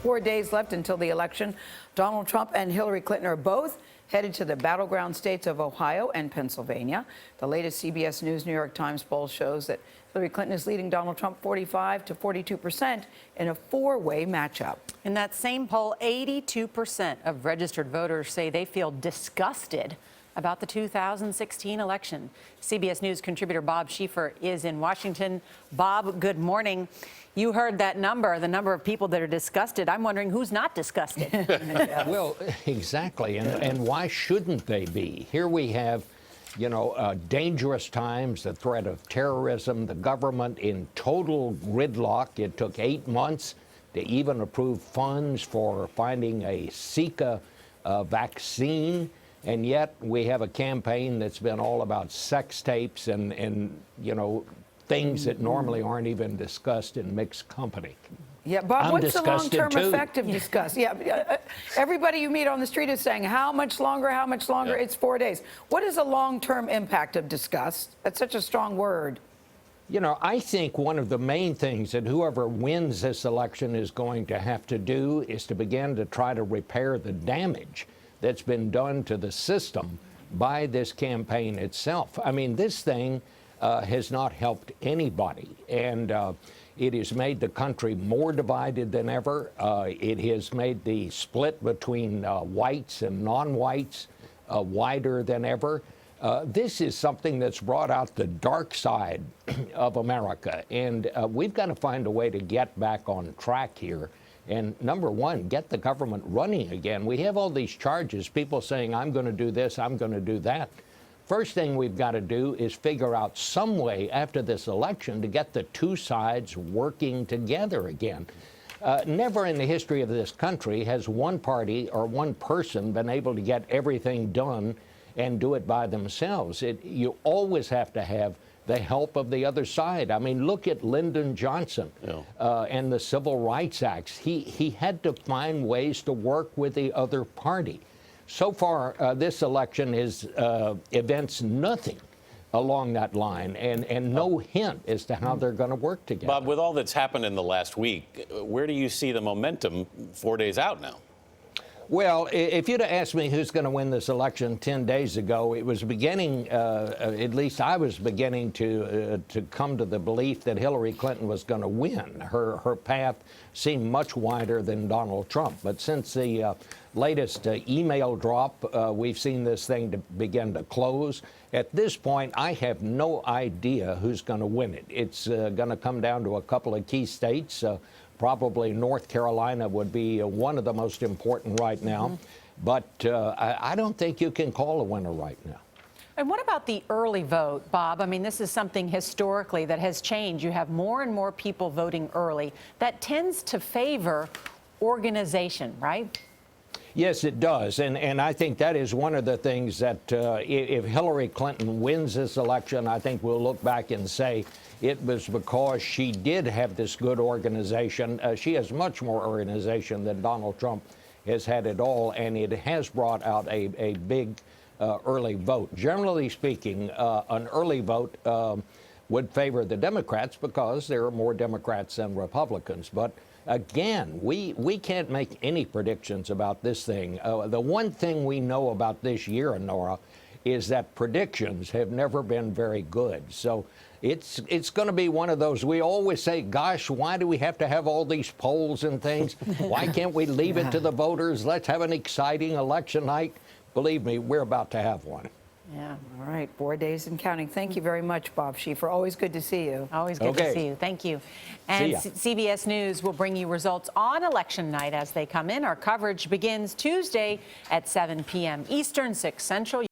4 days left until the election. Donald Trump and Hillary Clinton are both headed to the battleground states of Ohio and Pennsylvania. The latest CBS News New York Times poll shows that Hillary Clinton is leading Donald Trump 45 to 42% in a four-way matchup. In that same poll, 82% of registered voters say they feel disgusted about the 2016 election. CBS News contributor Bob Schieffer is in Washington. Bob, good morning. You heard that number, the number of people that are disgusted. I'm wondering who's not disgusted. Well, exactly. And why shouldn't they be? Here we have, dangerous times, the threat of terrorism, the government in total gridlock. It took 8 months to even approve funds for finding a Zika vaccine. And yet we have a campaign that's been all about sex tapes and things that normally aren't even discussed in mixed company. Yeah, Bob, what's the long-term too. effect of disgust? Yeah, everybody you meet on the street is saying, how much longer, how much longer? Yeah. It's 4 days. What is the long-term impact of disgust? That's such a strong word. I think one of the main things that whoever wins this election is going to have to do is to begin to try to repair the damage that's been done to the system by this campaign itself. I mean, this thing has not helped anybody, and it has made the country more divided than ever. It has made the split between whites and non-whites wider than ever. This is something that's brought out the dark side of America, and we've got to find a way to get back on track here. And number one, get the government running again. We have all these charges, people saying, I'm going to do this, I'm going to do that. First thing we've got to do is figure out some way after this election to get the two sides working together again. Never in the history of this country has one party or one person been able to get everything done and do it by themselves. You always have to have the help of the other side. I mean, look at Lyndon Johnson and the Civil Rights Acts. He had to find ways to work with the other party. So far, this election events nothing along that line, and no hint as to how they're going to work together. Bob, with all that's happened in the last week, where do you see the momentum 4 days out now? Well, if you'd have asked me who's going to win this election 10 days ago, it was beginning, at least I was beginning to come to the belief that Hillary Clinton was going to win. Her path seemed much wider than Donald Trump. But since the latest email drop, we've seen this thing begin to close. At this point, I have no idea who's going to win it. It's going to come down to a couple of key states. Probably North Carolina would be one of the most important right now. But I don't think you can call a winner right now. And what about the early vote, Bob? I mean, this is something historically that has changed. You have more and more people voting early. That tends to favor organization, right? Yes, it does. And I think that is one of the things that if Hillary Clinton wins this election, I think we'll look back and say it was because she did have this good organization. She has much more organization than Donald Trump has had at all, and it has brought out a big early vote. Generally speaking, an early vote would favor the Democrats because there are more Democrats than Republicans. But again, we can't make any predictions about this thing. The one thing we know about this year, Nora, is that predictions have never been very good. So it's going to be one of those. We always say, gosh, why do we have to have all these polls and things? Why can't we leave it to the voters? Let's have an exciting election night. Believe me, we're about to have one. Yeah. All right. 4 days and counting. Thank you very much, Bob Schieffer. Always good to see you. Always good to see you. Thank you. And CBS News will bring you results on election night as they come in. Our coverage begins Tuesday at 7 p.m. Eastern, 6 Central.